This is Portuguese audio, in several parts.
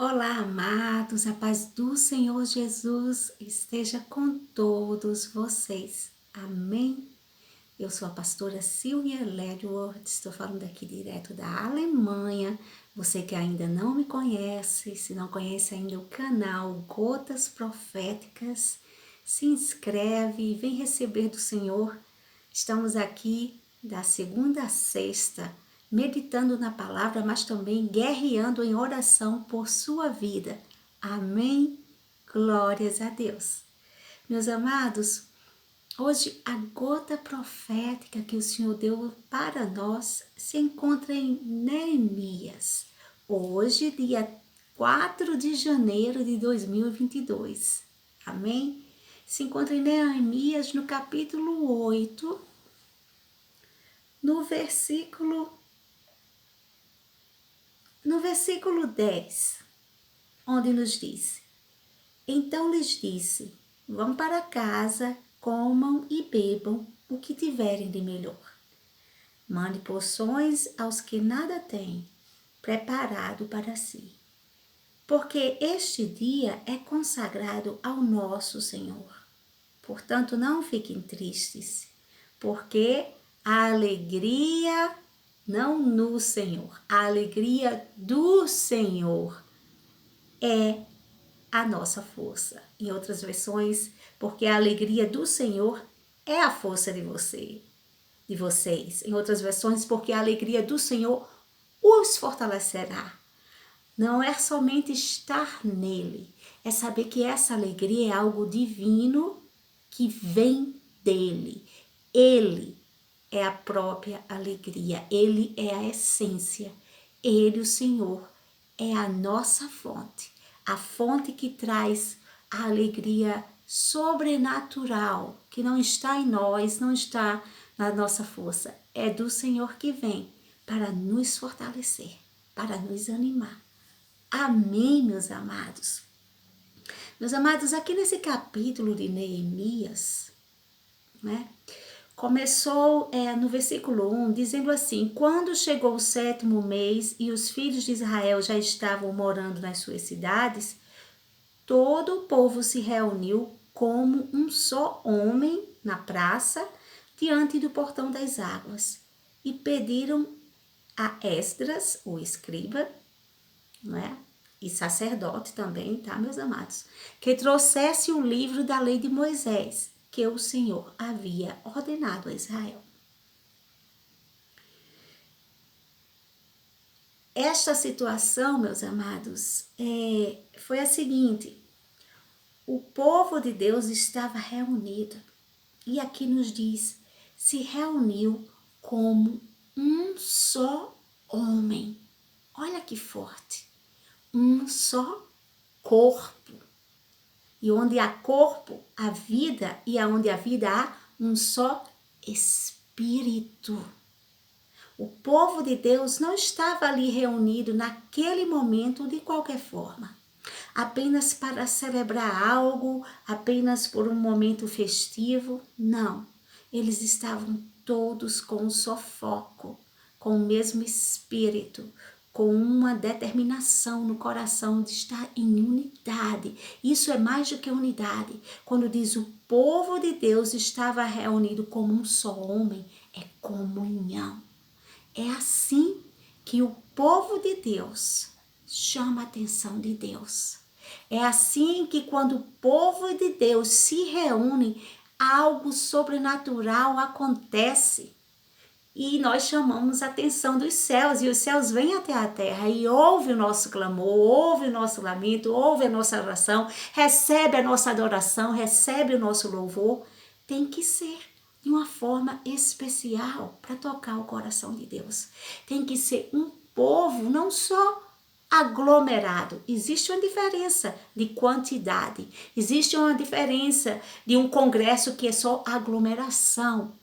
Olá, amados, a paz do Senhor Jesus esteja com todos vocês. Amém? Eu sou a pastora Silvia Ledward, estou falando aqui direto da Alemanha. Você que ainda não me conhece, se não conhece ainda o canal Gotas Proféticas, se inscreve e vem receber do Senhor. Estamos aqui da segunda a sexta, meditando na palavra, mas também guerreando em oração por sua vida. Amém? Glórias a Deus. Meus amados, hoje a gota profética que o Senhor deu para nós se encontra em Neemias. Hoje, dia 4 de janeiro de 2022. Amém? Se encontra em Neemias no capítulo 8, no versículo 10, onde nos diz: Então lhes disse, vão para casa, comam e bebam o que tiverem de melhor. Mande porções aos que nada têm, preparado para si. Porque este dia é consagrado ao nosso Senhor. Portanto, não fiquem tristes, porque a alegria, não no Senhor, a alegria do Senhor é a nossa força. Em outras versões, porque a alegria do Senhor é a força de vocês. Em outras versões, porque a alegria do Senhor os fortalecerá. Não é somente estar nele, é saber que essa alegria é algo divino que vem dele. Ele é a própria alegria, ele é a essência, ele, o Senhor, é a nossa fonte, a fonte que traz a alegria sobrenatural, que não está em nós, não está na nossa força, é do Senhor que vem para nos fortalecer, para nos animar. Amém, meus amados. Meus amados, aqui nesse capítulo de Neemias, né? Começou no versículo 1, dizendo assim: Quando chegou o 7º mês e os filhos de Israel já estavam morando nas suas cidades, todo o povo se reuniu como um só homem na praça, diante do portão das águas, e pediram a Esdras, o escriba, não é? E sacerdote também, tá, meus amados? Que trouxesse o livro da lei de Moisés, que o Senhor havia ordenado a Israel. Esta situação, meus amados, foi a seguinte: o povo de Deus estava reunido, e aqui nos diz, se reuniu como um só homem. Olha que forte! Um só corpo. E onde há corpo, há vida, e onde há vida, há um só espírito. O povo de Deus não estava ali reunido naquele momento de qualquer forma, apenas para celebrar algo, apenas por um momento festivo. Não, eles estavam todos com um só foco, com o mesmo espírito, com uma determinação no coração de estar em unidade. Isso é mais do que unidade. Quando diz o povo de Deus estava reunido como um só homem, é comunhão. É assim que o povo de Deus chama a atenção de Deus. É assim que quando o povo de Deus se reúne, algo sobrenatural acontece. E nós chamamos a atenção dos céus, e os céus vêm até a terra e ouve o nosso clamor, ouve o nosso lamento, ouve a nossa oração, recebe a nossa adoração, recebe o nosso louvor. Tem que ser de uma forma especial para tocar o coração de Deus. Tem que ser um povo não só aglomerado. Existe uma diferença de quantidade, existe uma diferença de um congresso que é só aglomeração.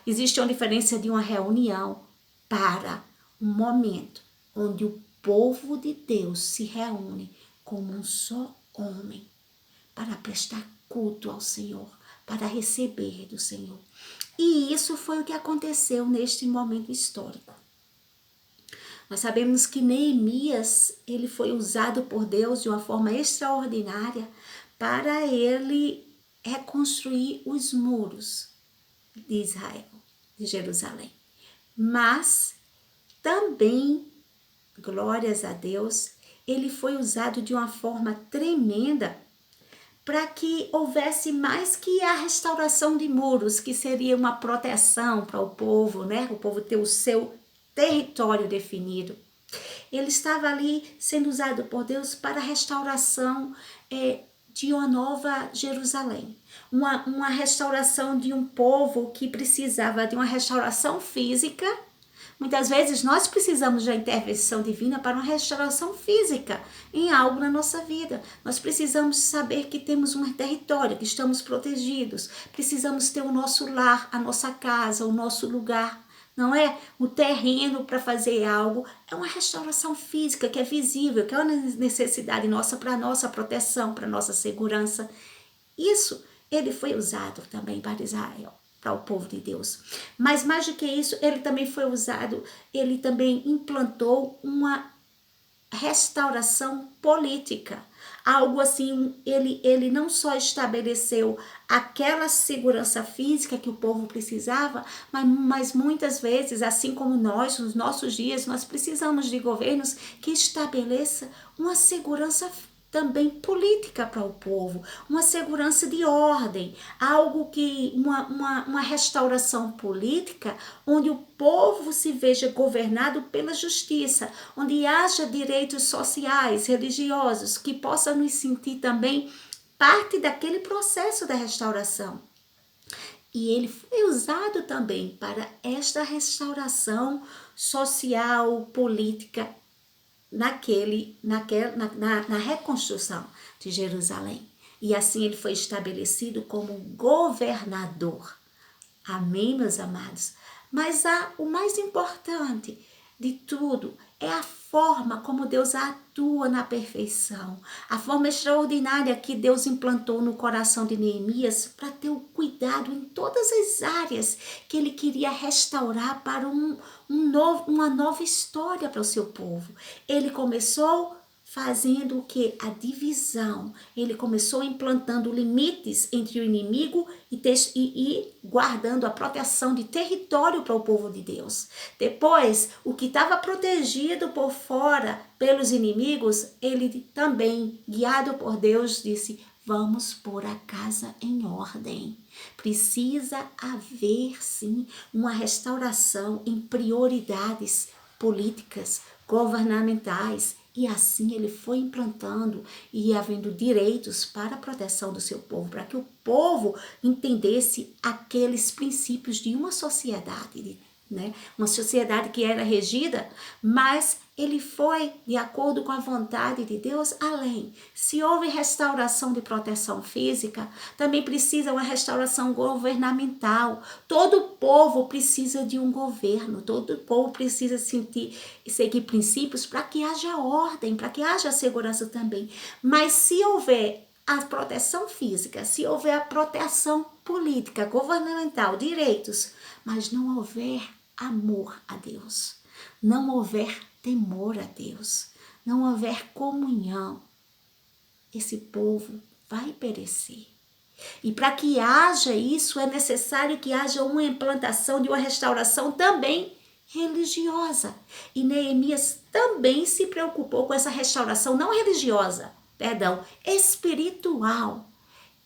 Existe uma diferença de uma reunião para um momento onde o povo de Deus se reúne como um só homem para prestar culto ao Senhor, para receber do Senhor. E isso foi o que aconteceu neste momento histórico. Nós sabemos que Neemias, ele foi usado por Deus de uma forma extraordinária para ele reconstruir os muros de Israel, de Jerusalém. Mas também, glórias a Deus, ele foi usado de uma forma tremenda para que houvesse mais que a restauração de muros, que seria uma proteção para o povo, né? O povo ter o seu território definido. Ele estava ali sendo usado por Deus para a restauração de uma nova Jerusalém. Uma restauração de um povo que precisava de uma restauração física. Muitas vezes nós precisamos da intervenção divina para uma restauração física em algo na nossa vida. Nós precisamos saber que temos um território, que estamos protegidos. Precisamos ter o nosso lar, a nossa casa, o nosso lugar. Não é o terreno para fazer algo, é uma restauração física que é visível, que é uma necessidade nossa para a nossa proteção, para a nossa segurança. Isso, ele foi usado também para Israel, para o povo de Deus. Mas mais do que isso, ele também foi usado, ele também implantou uma restauração política. Algo assim, ele não só estabeleceu aquela segurança física que o povo precisava, mas muitas vezes, assim como nós, nos nossos dias, nós precisamos de governos que estabeleçam uma segurança também política para o povo, uma segurança de ordem, algo que, uma restauração política onde o povo se veja governado pela justiça, onde haja direitos sociais, religiosos, que possam nos sentir também parte daquele processo da restauração. E ele foi usado também para esta restauração social, política, na reconstrução de Jerusalém. E assim ele foi estabelecido como governador. Amém, meus amados? Mas o mais importante de tudo é a forma como Deus atua na perfeição, a forma extraordinária que Deus implantou no coração de Neemias para ter o cuidado em todas as áreas que ele queria restaurar para uma nova história para o seu povo. Ele começou fazendo o que? A divisão. Ele começou implantando limites entre o inimigo e guardando a proteção de território para o povo de Deus. Depois, o que estava protegido por fora pelos inimigos, ele também, guiado por Deus, disse: vamos pôr a casa em ordem. Precisa haver, sim, uma restauração em prioridades políticas, governamentais. E assim ele foi implantando e havendo direitos para a proteção do seu povo, para que o povo entendesse aqueles princípios de uma sociedade, né? Uma sociedade que era regida, mas ele foi de acordo com a vontade de Deus além. Se houve restauração de proteção física, também precisa uma restauração governamental. Todo povo precisa de um governo, todo povo precisa seguir princípios para que haja ordem, para que haja segurança também. Mas se houver a proteção física, se houver a proteção política, governamental, direitos, mas não houver amor a Deus, não houver temor a Deus, não houver comunhão, esse povo vai perecer. E para que haja isso, é necessário que haja uma implantação de uma restauração também religiosa. E Neemias também se preocupou com essa restauração, não religiosa, espiritual.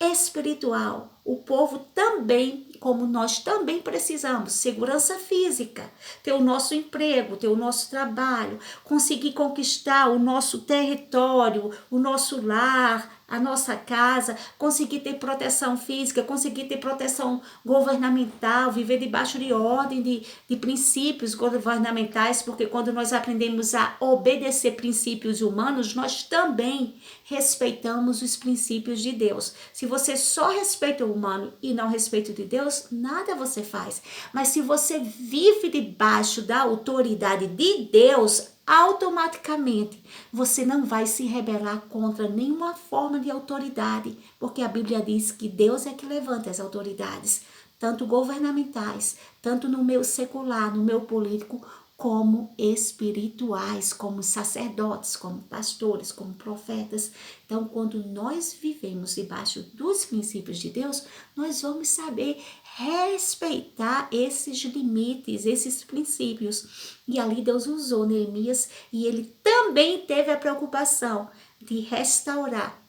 Espiritual. O povo também, como nós também precisamos, segurança física, ter o nosso emprego, ter o nosso trabalho, conseguir conquistar o nosso território, o nosso lar, a nossa casa, conseguir ter proteção física, conseguir ter proteção governamental, viver debaixo de ordem, de princípios governamentais, porque quando nós aprendemos a obedecer princípios humanos, nós também respeitamos os princípios de Deus. Se você só respeita o humano e não respeita o de Deus, nada você faz. Mas se você vive debaixo da autoridade de Deus, automaticamente você não vai se rebelar contra nenhuma forma de autoridade, porque a Bíblia diz que Deus é que levanta as autoridades, tanto governamentais, tanto no meio secular, no meio político, como espirituais, como sacerdotes, como pastores, como profetas. Então, quando nós vivemos debaixo dos princípios de Deus, nós vamos saber respeitar esses limites, esses princípios. E ali Deus usou Neemias e ele também teve a preocupação de restaurar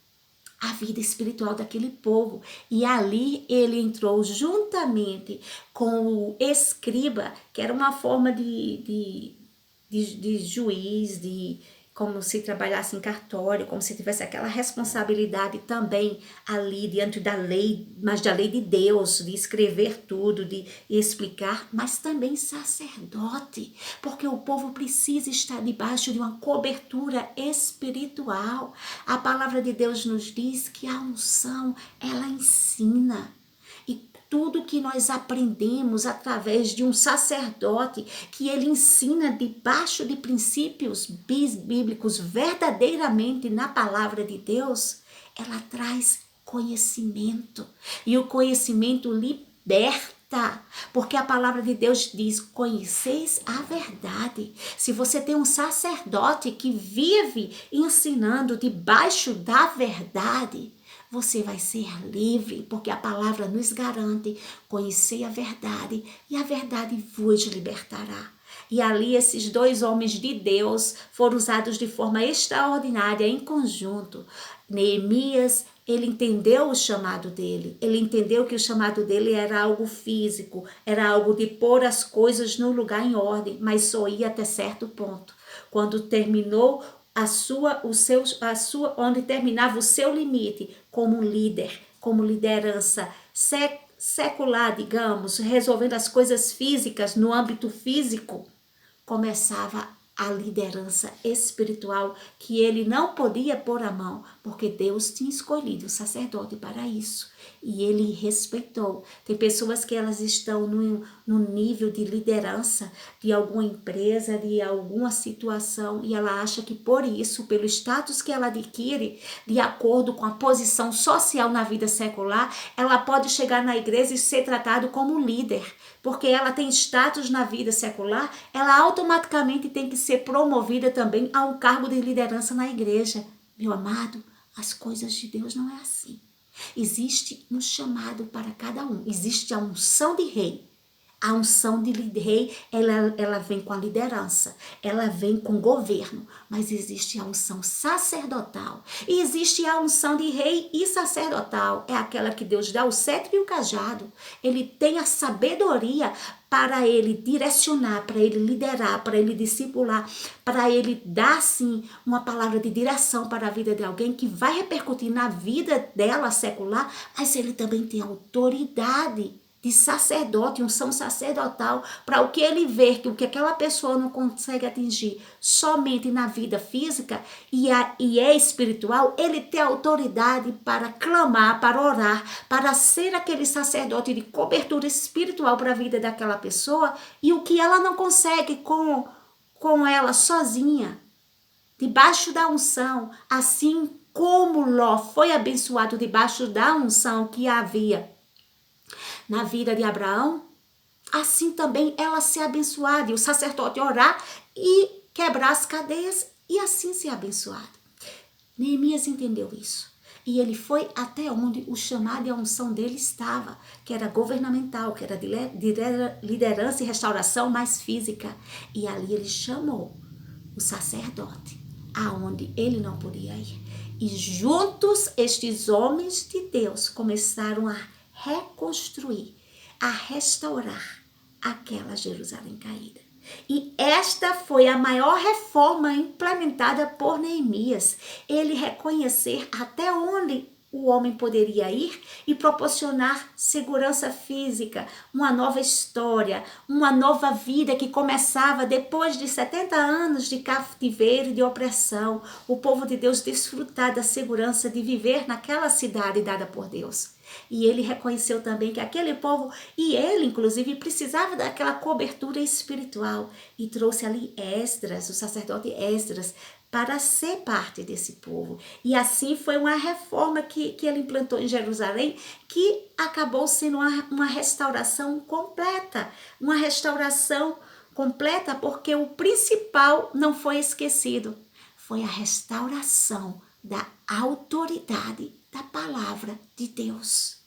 a vida espiritual daquele povo. E ali ele entrou juntamente com o escriba, que era uma forma de juiz, de como se trabalhasse em cartório, como se tivesse aquela responsabilidade também ali diante da lei, mas da lei de Deus, de escrever tudo, de explicar, mas também sacerdote, porque o povo precisa estar debaixo de uma cobertura espiritual. A palavra de Deus nos diz que a unção, ela ensina. E tudo que nós aprendemos através de um sacerdote, que ele ensina debaixo de princípios bíblicos verdadeiramente na palavra de Deus, ela traz conhecimento. E o conhecimento liberta. Porque a palavra de Deus diz: conheceis a verdade. Se você tem um sacerdote que vive ensinando debaixo da verdade, você vai ser livre, porque a palavra nos garante: conhecer a verdade e a verdade vos libertará. E ali esses dois homens de Deus foram usados de forma extraordinária em conjunto. Neemias, ele entendeu o chamado dele, ele entendeu que o chamado dele era algo físico, era algo de pôr as coisas no lugar em ordem, mas só ia até certo ponto. Quando terminou onde terminava o seu limite como líder, como liderança secular, digamos, resolvendo as coisas físicas no âmbito físico, começava a liderança espiritual que ele não podia pôr a mão, porque Deus tinha escolhido o sacerdote para isso. E ele respeitou. Tem pessoas que elas estão no nível de liderança de alguma empresa, de alguma situação, e ela acha que por isso, pelo status que ela adquire, de acordo com a posição social na vida secular, ela pode chegar na igreja e ser tratado como líder. Porque ela tem status na vida secular, ela automaticamente tem que ser promovida também a um cargo de liderança na igreja. Meu amado, as coisas de Deus não é assim. Existe um chamado para cada um. Existe a unção de rei. A unção de rei, ela vem com a liderança, ela vem com o governo, mas existe a unção sacerdotal. E existe a unção de rei e sacerdotal. É aquela que Deus dá o cetro e o cajado. Ele tem a sabedoria para ele direcionar, para ele liderar, para ele discipular, para ele dar, sim, uma palavra de direção para a vida de alguém que vai repercutir na vida dela secular, mas ele também tem autoridade de sacerdote, unção sacerdotal, para o que ele ver que o que aquela pessoa não consegue atingir somente na vida física e é espiritual, ele tem autoridade para clamar, para orar, para ser aquele sacerdote de cobertura espiritual para a vida daquela pessoa, e o que ela não consegue com ela sozinha, debaixo da unção, assim como Ló foi abençoado debaixo da unção que havia na vida de Abraão, assim também ela ser abençoada, e o sacerdote orar e quebrar as cadeias e assim ser abençoado. Neemias entendeu isso. E ele foi até onde o chamado e a unção dele estava, que era governamental, que era de liderança e restauração mais física. E ali ele chamou o sacerdote, aonde ele não podia ir. E juntos estes homens de Deus começaram a reconstruir, a restaurar aquela Jerusalém caída. E esta foi a maior reforma implementada por Neemias. Ele reconhecer até onde o homem poderia ir e proporcionar segurança física, uma nova história, uma nova vida que começava depois de 70 anos de cativeiro e de opressão. O povo de Deus desfrutar da segurança de viver naquela cidade dada por Deus. E ele reconheceu também que aquele povo, e ele inclusive, precisava daquela cobertura espiritual. E trouxe ali Esdras, o sacerdote Esdras, para ser parte desse povo. E assim foi uma reforma que ele implantou em Jerusalém, que acabou sendo uma restauração completa, uma restauração completa porque o principal não foi esquecido. Foi a restauração da autoridade da palavra de Deus.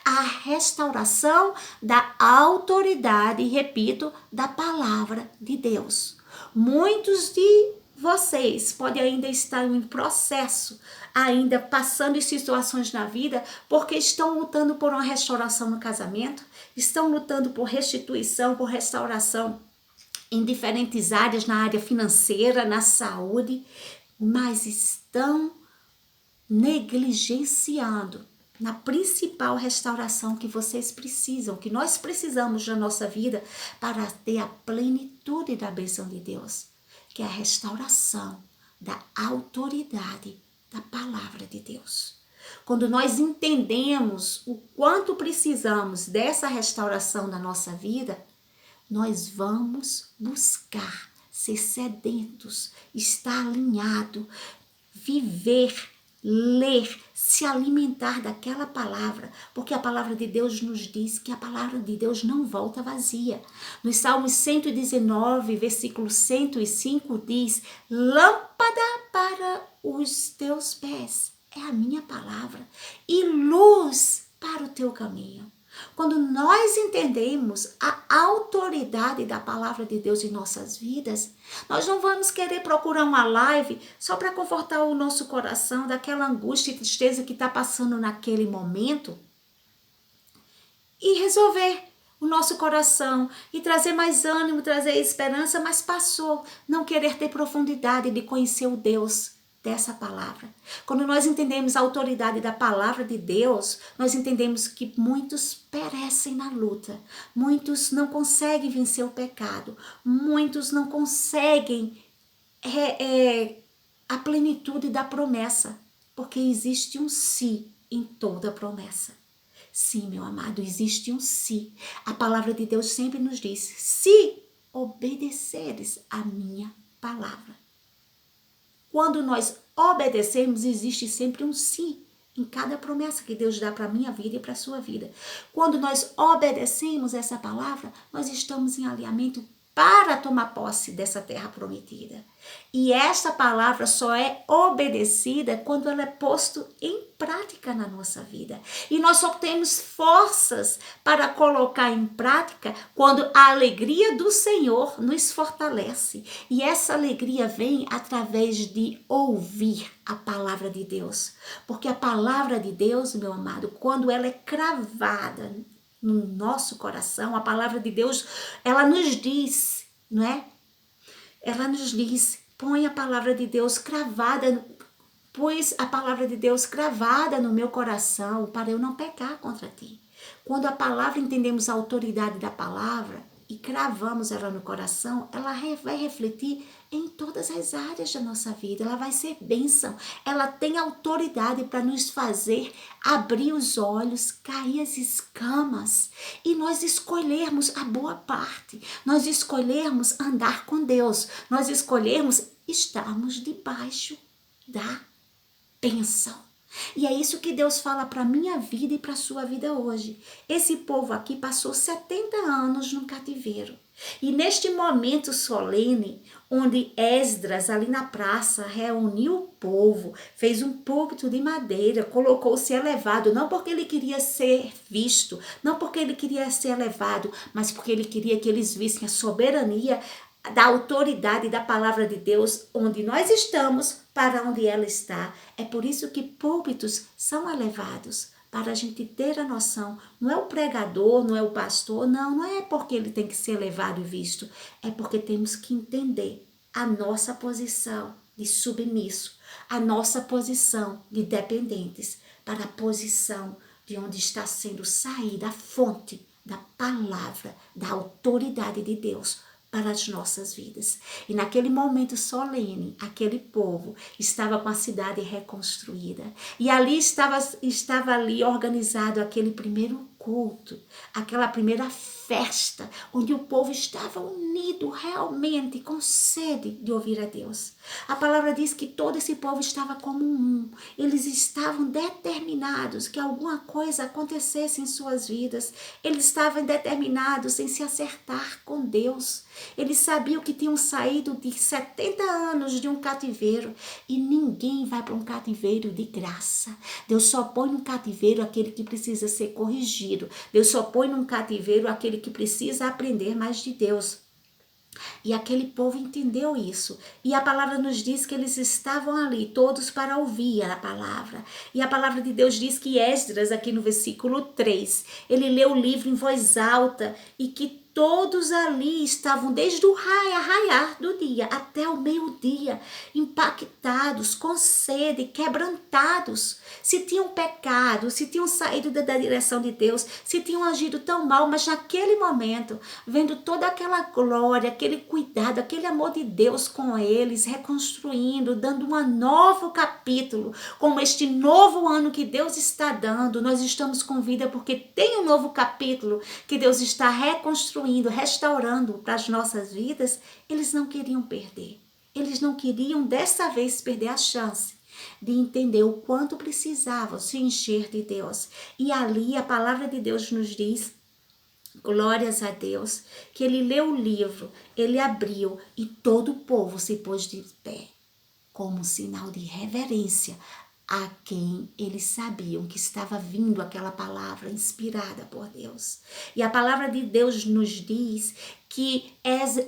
A restauração da autoridade, repito, da palavra de Deus. Muitos de vocês podem ainda estar em processo, ainda passando em situações na vida, porque estão lutando por uma restauração no casamento, estão lutando por restituição, por restauração em diferentes áreas, na área financeira, na saúde, mas estão negligenciando na principal restauração que vocês precisam, que nós precisamos na nossa vida para ter a plenitude da bênção de Deus, que é a restauração da autoridade da palavra de Deus. Quando nós entendemos o quanto precisamos dessa restauração na nossa vida, nós vamos buscar ser sedentos, estar alinhado, viver, ler, se alimentar daquela palavra, porque a palavra de Deus nos diz que a palavra de Deus não volta vazia. No Salmos 119, versículo 105 diz: lâmpada para os teus pés é a minha palavra e luz para o teu caminho. Quando nós entendemos a autoridade da palavra de Deus em nossas vidas, nós não vamos querer procurar uma live só para confortar o nosso coração daquela angústia e tristeza que está passando naquele momento e resolver o nosso coração e trazer mais ânimo, trazer esperança, mas passou. Não querer ter profundidade de conhecer o Deus dessa palavra. Quando nós entendemos a autoridade da palavra de Deus, nós entendemos que muitos perecem na luta, muitos não conseguem vencer o pecado, muitos não conseguem a plenitude da promessa, porque existe um sim em toda promessa. Sim, meu amado, existe um sim. A palavra de Deus sempre nos diz: se obedeceres a minha palavra. Quando nós obedecemos, existe sempre um sim em cada promessa que Deus dá para a minha vida e para a sua vida. Quando nós obedecemos essa palavra, nós estamos em alinhamento para tomar posse dessa terra prometida. E essa palavra só é obedecida quando ela é posta em prática na nossa vida. E nós só temos forças para colocar em prática quando a alegria do Senhor nos fortalece. E essa alegria vem através de ouvir a palavra de Deus. Porque a palavra de Deus, meu amado, quando ela é cravada no nosso coração, a palavra de Deus, ela nos diz, não é? Ela nos diz: põe a palavra de Deus cravada, pois a palavra de Deus cravada no meu coração para eu não pecar contra ti. Quando a palavra, entendemos a autoridade da palavra e cravamos ela no coração, ela vai refletir em todas as áreas da nossa vida. Ela vai ser bênção. Ela tem autoridade para nos fazer abrir os olhos, cair as escamas e nós escolhermos a boa parte. Nós escolhermos andar com Deus. Nós escolhermos estarmos debaixo da bênção. E é isso que Deus fala para a minha vida e para a sua vida hoje. Esse povo aqui passou 70 anos no cativeiro. E neste momento solene, onde Esdras, ali na praça, reuniu o povo, fez um púlpito de madeira, colocou-se elevado, não porque ele queria ser visto, não porque ele queria ser elevado, mas porque ele queria que eles vissem a soberania da autoridade da palavra de Deus, onde nós estamos, para onde ela está. É por isso que púlpitos são elevados, para a gente ter a noção. Não é o pregador, não é o pastor, não é porque ele tem que ser elevado e visto, é porque temos que entender a nossa posição de submisso, a nossa posição de dependentes, para a posição de onde está sendo saída a fonte da palavra, da autoridade de Deus para as nossas vidas. E naquele momento solene, aquele povo estava com a cidade reconstruída. E ali estava ali organizado aquele primeiro culto, aquela primeira festa, onde o povo estava unido realmente, com sede de ouvir a Deus. A palavra diz que todo esse povo estava como um. Eles estavam determinados que alguma coisa acontecesse em suas vidas. Eles estavam determinados em se acertar com Deus. Eles sabiam que tinham saído de 70 anos de um cativeiro e ninguém vai para um cativeiro de graça. Deus só põe no cativeiro aquele que precisa ser corrigido. Deus só põe num cativeiro aquele que precisa aprender mais de Deus. E aquele povo entendeu isso. E a palavra nos diz que eles estavam ali, todos para ouvir a palavra. E a palavra de Deus diz que Esdras, aqui no versículo 3, ele leu o livro em voz alta e que todos ali estavam desde o raiar do dia até o meio-dia, impactados, com sede, quebrantados. Se tinham pecado, se tinham saído da direção de Deus, se tinham agido tão mal, mas naquele momento, vendo toda aquela glória, aquele cuidado, aquele amor de Deus com eles, reconstruindo, dando um novo capítulo, como este novo ano que Deus está dando, nós estamos com vida porque tem um novo capítulo que Deus está reconstruindo, restaurando para as nossas vidas. Eles não queriam perder. Eles não queriam dessa vez perder a chance de entender o quanto precisavam se encher de Deus. E ali a palavra de Deus nos diz, glórias a Deus, que ele leu o livro, ele abriu e todo o povo se pôs de pé, como um sinal de reverência a quem eles sabiam que estava vindo aquela palavra inspirada por Deus. E a palavra de Deus nos diz que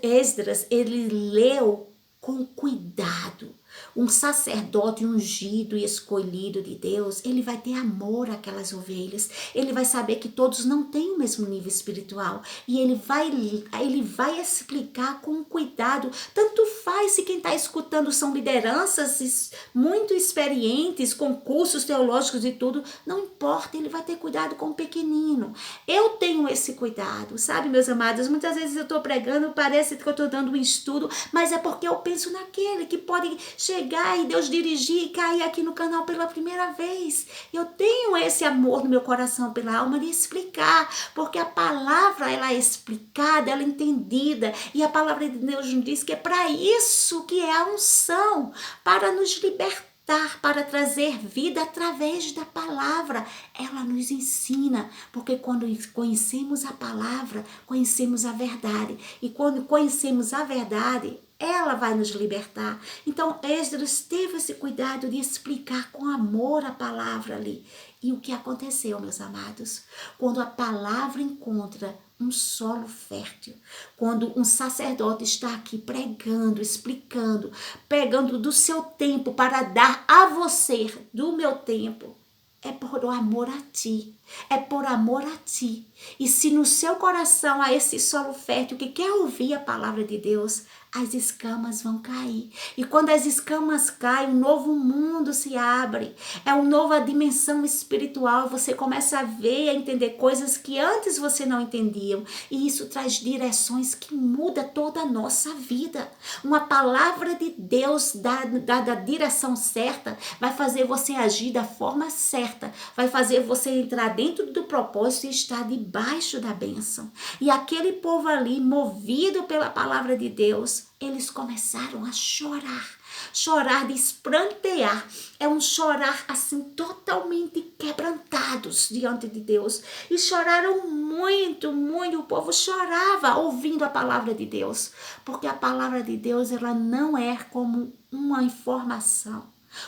Esdras, ele leu com cuidado. Um sacerdote ungido e escolhido de Deus, ele vai ter amor àquelas ovelhas. Ele vai saber que todos não têm o mesmo nível espiritual. E ele vai explicar com cuidado. Tanto faz se quem está escutando são lideranças muito experientes, com cursos teológicos e tudo. Não importa, ele vai ter cuidado com o pequenino. Eu tenho esse cuidado, sabe, meus amados? Muitas vezes eu estou pregando, parece que eu estou dando um estudo, mas é porque eu penso naquele que pode chegar e Deus dirigir e cair aqui no canal pela primeira vez. Eu tenho esse amor no meu coração pela alma de explicar, porque a palavra ela é explicada, ela é entendida, e a palavra de Deus nos diz que é para isso que é a unção, para nos libertar, para trazer vida através da palavra. Ela nos ensina, porque quando conhecemos a palavra, conhecemos a verdade, e quando conhecemos a verdade, ela vai nos libertar. Então, Esdras teve esse cuidado de explicar com amor a palavra ali. E o que aconteceu, meus amados? Quando a palavra encontra um solo fértil, quando um sacerdote está aqui pregando, explicando, pegando do seu tempo para dar a você do meu tempo, é por amor a ti, é por amor a ti. E se no seu coração há esse solo fértil que quer ouvir a palavra de Deus, as escamas vão cair. E quando as escamas caem, um novo mundo se abre. É uma nova dimensão espiritual. Você começa a ver, a entender coisas que antes você não entendia. E isso traz direções que mudam toda a nossa vida. Uma palavra de Deus dada a direção certa vai fazer você agir da forma certa. Vai fazer você entrar dentro do propósito e estar debaixo da bênção. E aquele povo ali, movido pela palavra de Deus, eles começaram a chorar de esprantear. É um chorar assim totalmente quebrantados diante de Deus. E choraram muito, muito. O povo chorava ouvindo a palavra de Deus, porque a palavra de Deus ela não é como uma informação.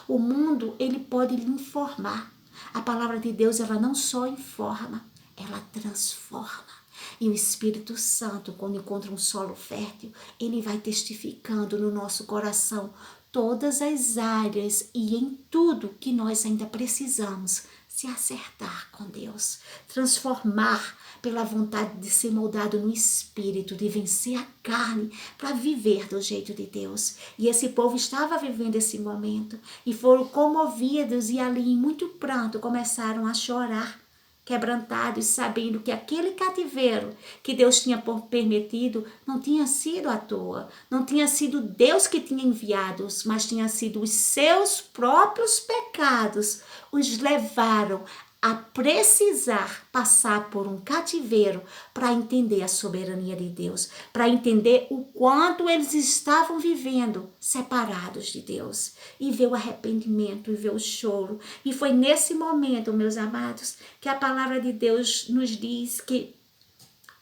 O mundo ele pode lhe informar. A palavra de Deus ela não só informa, ela transforma. E o Espírito Santo, quando encontra um solo fértil, ele vai testificando no nosso coração todas as áreas e em tudo que nós ainda precisamos se acertar com Deus, transformar pela vontade de ser moldado no Espírito, de vencer a carne para viver do jeito de Deus. E esse povo estava vivendo esse momento e foram comovidos e ali em muito pranto começaram a chorar, quebrantados, sabendo que aquele cativeiro que Deus tinha permitido não tinha sido à toa, não tinha sido Deus que tinha enviado, mas tinha sido os seus próprios pecados os levaram a precisar passar por um cativeiro para entender a soberania de Deus, para entender o quanto eles estavam vivendo separados de Deus, e ver o arrependimento, e ver o choro. E foi nesse momento, meus amados, que a palavra de Deus nos diz que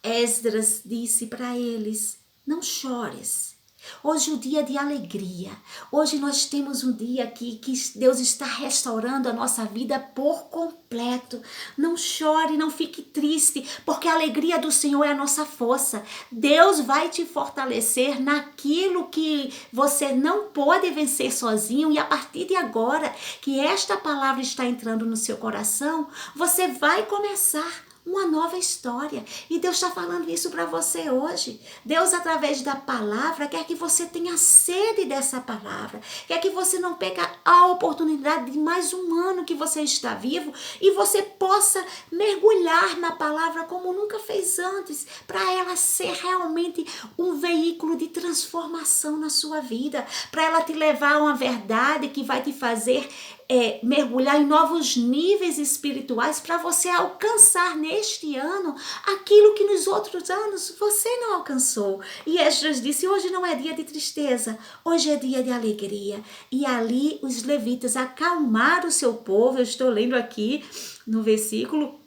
Esdras disse para eles: não chores. Hoje é o dia de alegria. Hoje nós temos um dia aqui que Deus está restaurando a nossa vida por completo. Não chore, não fique triste, porque a alegria do Senhor é a nossa força. Deus vai te fortalecer naquilo que você não pode vencer sozinho, e a partir de agora que esta palavra está entrando no seu coração, você vai começar uma nova história. E Deus está falando isso para você hoje. Deus, através da palavra, quer que você tenha sede dessa palavra. Quer que você não perca a oportunidade de mais um ano que você está vivo e você possa mergulhar na palavra como nunca fez antes, para ela ser realmente um veículo de transformação na sua vida, para ela te levar a uma verdade que vai te fazer mergulhar em novos níveis espirituais, para você alcançar neste ano aquilo que nos outros anos você não alcançou. E Esdras disse: hoje não é dia de tristeza, hoje é dia de alegria. E ali os levitas acalmaram o seu povo. Eu estou lendo aqui no versículo,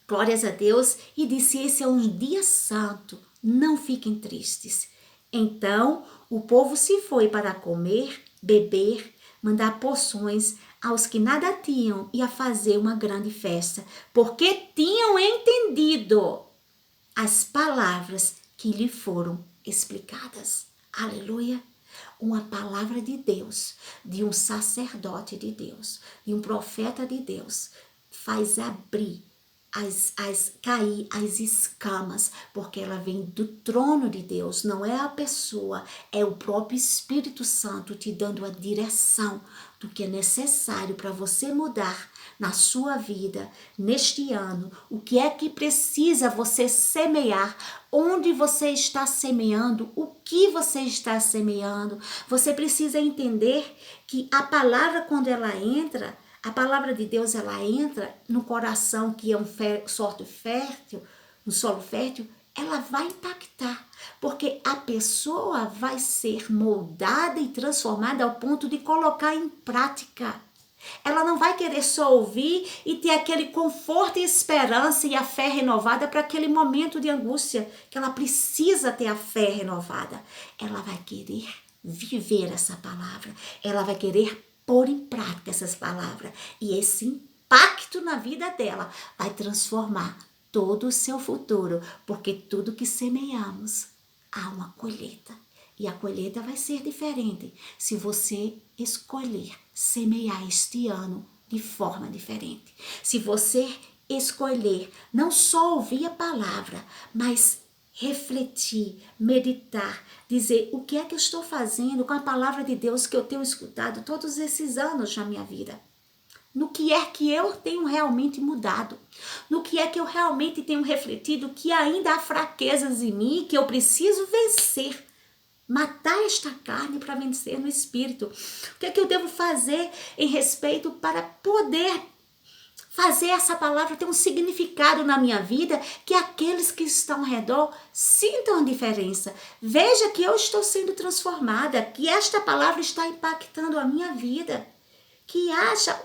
glórias a Deus, e disse: esse é um dia santo, não fiquem tristes. Então o povo se foi para comer, beber, mandar porções aos que nada tinham e a fazer uma grande festa, porque tinham entendido as palavras que lhe foram explicadas. Aleluia! Uma palavra de Deus, de um sacerdote de Deus, de um profeta de Deus, faz abrir cair as escamas, porque ela vem do trono de Deus. Não é a pessoa, é o próprio Espírito Santo te dando a direção do que é necessário para você mudar na sua vida neste ano. O que é que precisa você semear? Onde você está semeando? O que você está semeando? Você precisa entender que a palavra, quando ela entra, a palavra de Deus, ela entra no coração, que é um solo fértil, ela vai impactar, porque a pessoa vai ser moldada e transformada ao ponto de colocar em prática. Ela não vai querer só ouvir e ter aquele conforto e esperança e a fé renovada para aquele momento de angústia, que ela precisa ter a fé renovada. Ela vai querer viver essa palavra, ela vai querer pôr em prática essas palavras, e esse impacto na vida dela vai transformar todo o seu futuro, porque tudo que semeamos há uma colheita, e a colheita vai ser diferente se você escolher semear este ano de forma diferente. Se você escolher não só ouvir a palavra, mas refletir, meditar, dizer: o que é que eu estou fazendo com a palavra de Deus que eu tenho escutado todos esses anos na minha vida? No que é que eu tenho realmente mudado? No que é que eu realmente tenho refletido que ainda há fraquezas em mim, que eu preciso vencer? Matar esta carne para vencer no espírito. O que é que eu devo fazer em respeito para poder fazer essa palavra ter um significado na minha vida, que aqueles que estão ao redor sintam a diferença. Veja que eu estou sendo transformada, que esta palavra está impactando a minha vida. Que haja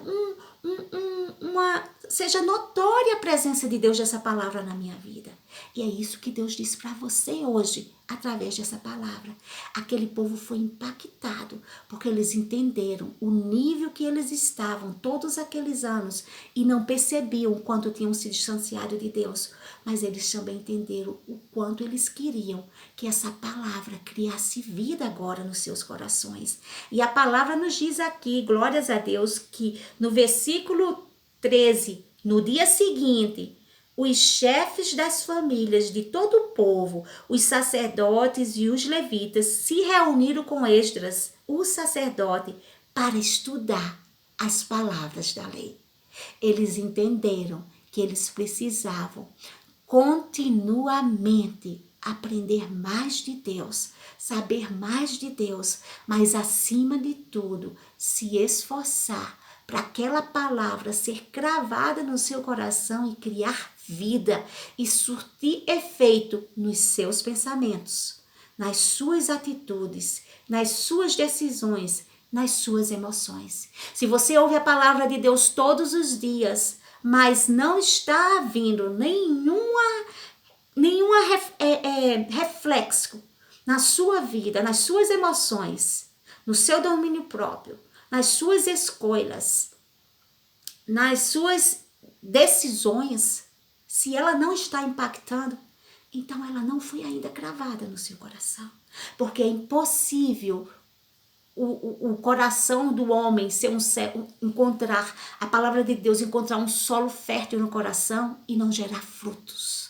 seja notória a presença de Deus dessa palavra na minha vida. E é isso que Deus diz para você hoje, através dessa palavra. Aquele povo foi impactado, porque eles entenderam o nível que eles estavam todos aqueles anos e não percebiam o quanto tinham se distanciado de Deus. Mas eles também entenderam o quanto eles queriam que essa palavra criasse vida agora nos seus corações. E a palavra nos diz aqui, glórias a Deus, que no versículo 13, no dia seguinte, os chefes das famílias de todo o povo, os sacerdotes e os levitas se reuniram com Esdras, o sacerdote, para estudar as palavras da lei. Eles entenderam que eles precisavam continuamente aprender mais de Deus, saber mais de Deus, mas acima de tudo, se esforçar para aquela palavra ser cravada no seu coração e criar vida e surtir efeito nos seus pensamentos, nas suas atitudes, nas suas decisões, nas suas emoções. Se você ouve a palavra de Deus todos os dias, mas não está havendo nenhuma reflexo na sua vida, nas suas emoções, no seu domínio próprio, nas suas escolhas, nas suas decisões, se ela não está impactando, então ela não foi ainda cravada no seu coração. Porque é impossível o coração do homem ser encontrar a palavra de Deus, encontrar um solo fértil no coração e não gerar frutos.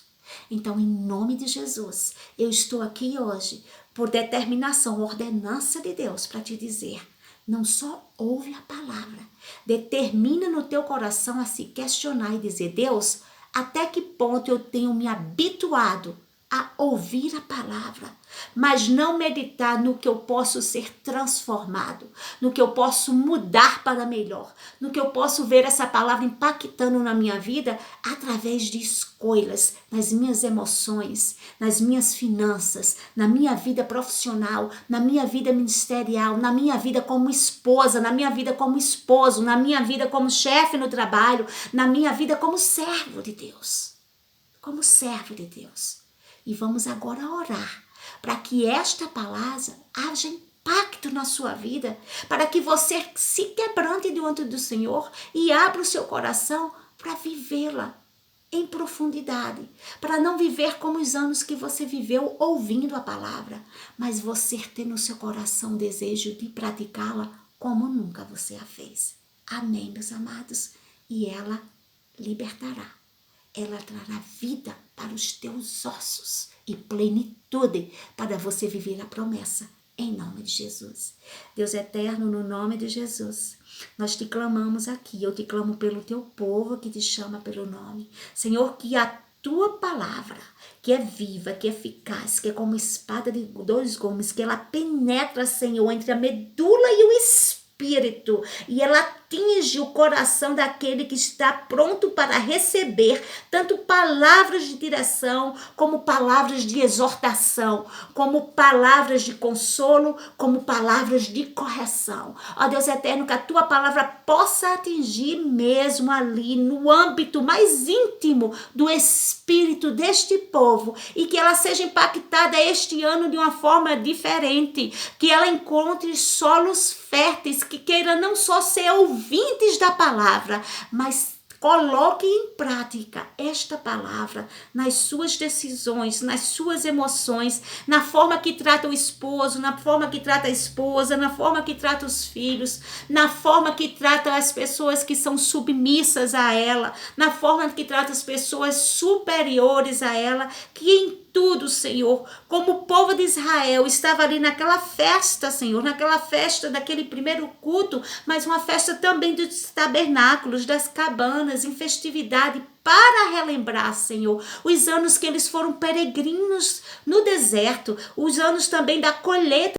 Então, em nome de Jesus, eu estou aqui hoje por determinação, ordenança de Deus para te dizer: não só ouve a palavra, determina no teu coração a se questionar e dizer: Deus, até que ponto eu tenho me habituado a ouvir a palavra, mas não meditar no que eu posso ser transformado, no que eu posso mudar para melhor, no que eu posso ver essa palavra impactando na minha vida através de escolhas, nas minhas emoções, nas minhas finanças, na minha vida profissional, na minha vida ministerial, na minha vida como esposa, na minha vida como esposo, na minha vida como chefe no trabalho, na minha vida como servo de Deus. Como servo de Deus. E vamos agora orar para que esta palavra haja impacto na sua vida, para que você se quebrante diante do Senhor e abra o seu coração para vivê-la em profundidade, para não viver como os anos que você viveu ouvindo a palavra, mas você ter no seu coração o desejo de praticá-la como nunca você a fez. Amém, meus amados? E ela libertará. Ela trará vida para os teus ossos e plenitude para você viver a promessa, em nome de Jesus. Deus eterno, no nome de Jesus, nós te clamamos aqui, eu te clamo pelo teu povo que te chama pelo nome. Senhor, que a tua palavra, que é viva, que é eficaz, que é como espada de dois gumes, que ela penetra, Senhor, entre a medula e o espírito, e ela atinge o coração daquele que está pronto para receber tanto palavras de direção, como palavras de exortação, como palavras de consolo, como palavras de correção. Ó Deus eterno, que a tua palavra possa atingir mesmo ali no âmbito mais íntimo do espírito deste povo e que ela seja impactada este ano de uma forma diferente, que ela encontre solos férteis, que queira não só ser ouvintes da palavra, mas coloque em prática esta palavra nas suas decisões, nas suas emoções, na forma que trata o esposo, na forma que trata a esposa, na forma que trata os filhos, na forma que trata as pessoas que são submissas a ela, na forma que trata as pessoas superiores a ela, que em tudo, Senhor, como o povo de Israel estava ali naquela festa, Senhor, naquela festa daquele primeiro culto, mas uma festa também dos tabernáculos, das cabanas, em festividade, para relembrar, Senhor, os anos que eles foram peregrinos no deserto, os anos também da colheita